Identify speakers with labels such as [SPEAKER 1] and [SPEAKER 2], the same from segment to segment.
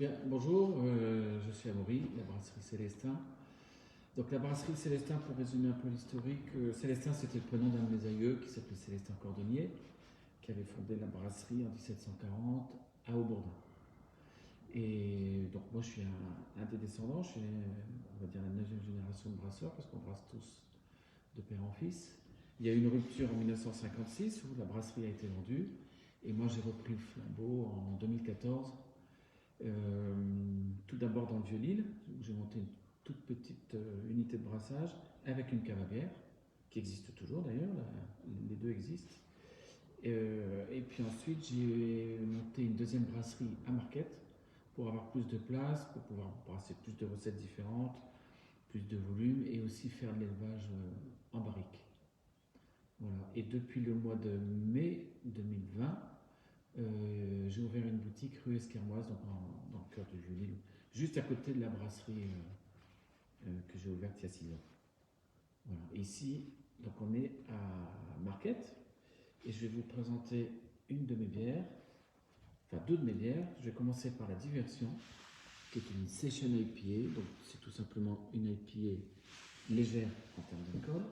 [SPEAKER 1] Bien, bonjour, je suis Amaury, la brasserie Célestin. Donc la brasserie Célestin, pour résumer un peu l'historique, Célestin c'était le prénom d'un de mes aïeux qui s'appelait Célestin Cordonnier, qui avait fondé la brasserie en 1740 à Aubourdin. Et donc moi je suis un des descendants, je suis on va dire la 9e génération de brasseurs parce qu'on brasse tous de père en fils. Il y a eu une rupture en 1956 où la brasserie a été vendue et moi j'ai repris le flambeau en 2014. Tout d'abord dans le Vieux-Lille, où j'ai monté une toute petite unité de brassage avec une cave à bière, qui existe toujours d'ailleurs, les deux existent. Et puis ensuite, j'ai monté une deuxième brasserie à Marquette pour avoir plus de place, pour pouvoir brasser plus de recettes différentes, plus de volume et aussi faire de l'élevage en barrique. Voilà. Et depuis le mois de mai 2020, j'ai ouvert une boutique rue Esquermoise, donc dans le cœur du Vieux-Lille, juste à côté de la brasserie que j'ai ouverte il y a 6 ans. Voilà. Et ici, donc on est à Marquette, et je vais vous présenter une de mes bières, enfin deux de mes bières. Je vais commencer par la Diversion, qui est une Session IPA, donc c'est tout simplement une IPA légère en termes d'alcool,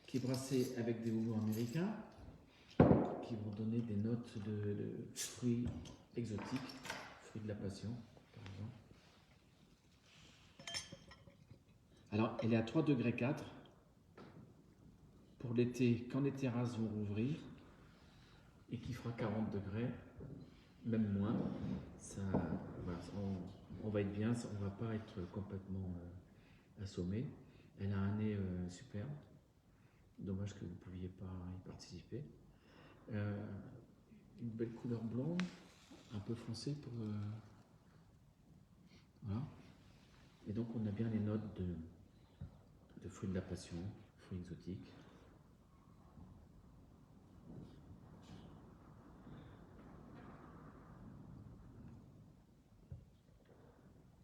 [SPEAKER 1] qui est brassée avec des houblons américains, qui vont donner des notes de fruits exotiques, fruits de la passion, par exemple. Alors, elle est à 3,4 degrés pour l'été, quand les terrasses vont rouvrir, et qui fera 40 degrés, même moins. Ça, voilà, on va être bien, on ne va pas être complètement assommé. Elle a un nez superbe. Dommage que vous ne pouviez pas y participer. Une belle couleur blonde, un peu foncée pour. Voilà. Et donc on a bien les notes de fruits de la passion, fruits exotiques.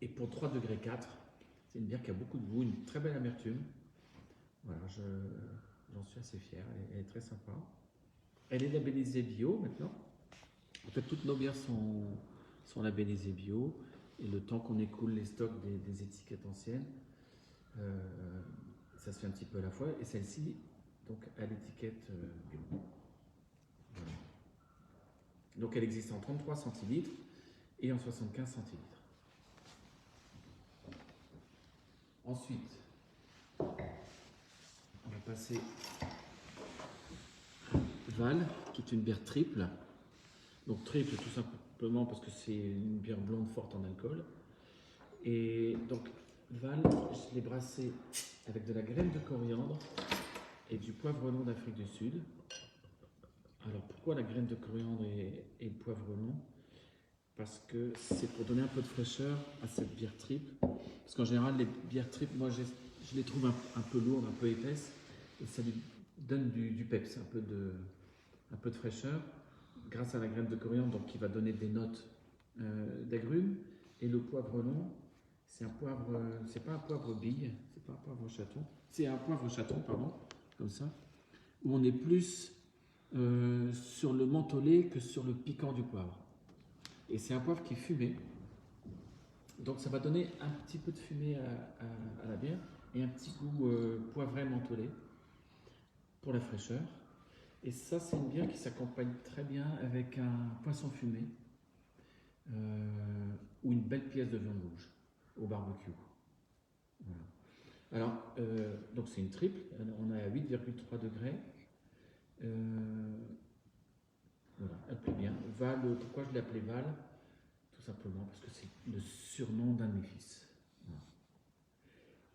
[SPEAKER 1] Et pour 3,4 degrés, c'est une bière qui a beaucoup de goût, une très belle amertume. Voilà, j'en suis assez fier, elle est très sympa. Elle est labellisée bio maintenant. En fait, toutes nos bières sont labellisées bio. Et le temps qu'on écoule les stocks des étiquettes anciennes, ça se fait un petit peu à la fois. Et celle-ci, donc, à l'étiquette bio. Voilà. Donc, elle existe en 33 centilitres et en 75 centilitres. Ensuite, on va passer à Val, qui est une bière triple. Donc triple tout simplement parce que c'est une bière blonde forte en alcool. Et donc Val, je l'ai brassée avec de la graine de coriandre et du poivre long d'Afrique du Sud. Alors pourquoi la graine de coriandre et le poivre long? Parce que c'est pour donner un peu de fraîcheur à cette bière triple. Parce qu'en général, les bières triples, moi je les trouve un peu lourdes, un peu épaisses. Et ça lui donne du peps, un peu de fraîcheur, grâce à la graine de coriandre, donc qui va donner des notes d'agrumes. Et le poivre long, c'est un poivre, c'est pas un poivre bille, c'est pas un poivre chaton, c'est un poivre chaton, pardon, comme ça, où on est plus sur le mentholé que sur le piquant du poivre. Et c'est un poivre qui est fumé, donc ça va donner un petit peu de fumée à la bière et un petit goût poivré mentholé pour la fraîcheur. Et ça, c'est une bière qui s'accompagne très bien avec un poisson fumé ou une belle pièce de viande rouge au barbecue. Voilà. Alors, donc c'est une triple, on est à 8,3 degrés. Voilà, elle plaît bien. Val, pourquoi je l'ai appelée Val? Tout simplement parce que c'est le surnom d'un de mes fils. Voilà.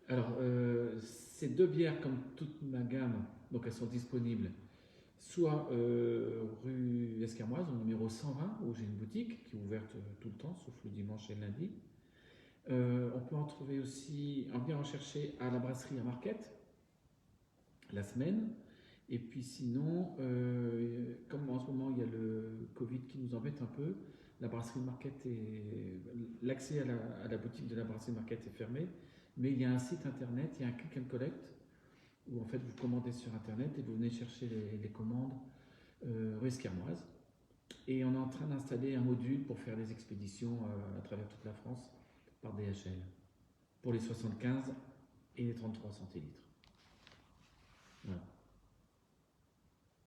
[SPEAKER 1] Alors, ces deux bières, comme toute ma gamme, donc elles sont disponibles soit rue Esquermoise, au numéro 120, où j'ai une boutique qui est ouverte tout le temps, sauf le dimanche et le lundi. On peut en trouver aussi, on vient en chercher à la brasserie à Marquette, la semaine. Et puis sinon, comme en ce moment il y a le Covid qui nous embête un peu, la brasserie de Marquette l'accès à la boutique de la brasserie de Marquette est fermé, mais il y a un site internet, il y a un click and collect, où en fait vous commandez sur internet et vous venez chercher les commandes rue Esquermoise. Et on est en train d'installer un module pour faire des expéditions à travers toute la France par DHL pour les 75 et les 33 centilitres. Voilà.